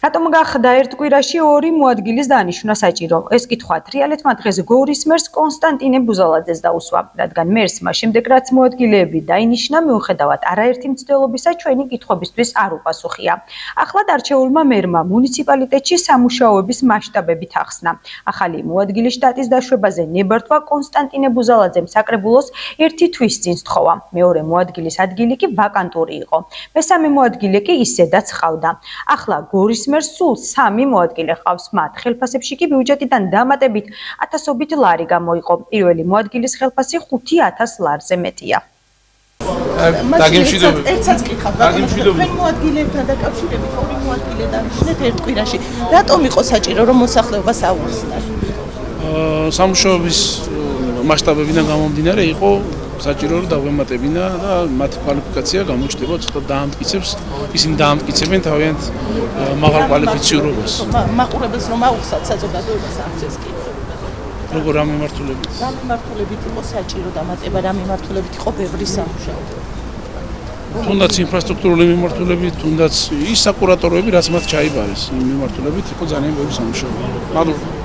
რატომ გახდა ერთ კვირაში 2 მოადგილის დანიშვნა საჭირო? ეს კითხვა თრიალეთმა დღეს გორის მერს კონსტანტინე ბუზალაძეს დაუსვა, რადგან მერსმა შემდეგ რაც მოადგილეები დაინიშნა, მიუხედავად არაერთი მცდელობისა, ჩვენი კითხვებისთვის არ უპასუხია. ახლად არჩეულმა მერმა მუნიციპალიტეტში სამუშაოების მასშტაბებით ახსნა. ახალი მოადგილის შტატის დაშვებაზე ნებართვა კონსტანტინე ბუზალაძემ საკრებულოს 1 თვის წინ სთხოვა. მეორე მოადგილის ადგილი კი ვაკანტური იყო. მესამე მოადგილე კი ისედაც ჰყავდა. ახლა გორის მერს სულ 3 მოადგილე ყავს. მათ ხელფასებში კი ბიუჯეტიდან დამატებით 1000-ობით ლარი გამოიყო. პირველი მოადგილის ხელფასი 5000 ლარზე მეტია. ერთსაც კითხავ, თქვენ მოადგილებთან დაკავშირებით 2 მოადგილე დანიშნეთ ერთ კვირაში. რატომ იყო საჭირო რომ მოსახლეობას აუხსნათ? სამუშაოების მასშტაბებიდან გამომდინარე იყო საჭირო რომ დავემატებინა და მათი კვალიფიკაცია გამოჩნდება ცოტა დაამტკიცებს, ისინი დაამტკიცებენ თავიანთ მაღალ კვალიფიციურობას. მაყურებელს რომ აუხსათ საზოგადოებას არც ეს კი. როგორ ამ მიმართულებით? ამ მიმართულებით იყო საჭირო დამატება, რა მიმართულებით იყო ბევრი სამუშაო. თუნდაც ინფრასტრუქტურული მიმართულებით, თუნდაც ის საკურატოროები, რაც მათ ჩაიბარეს, იმ მიმართულებით იყო ძალიან ბევრი სამუშაო. მადლობა.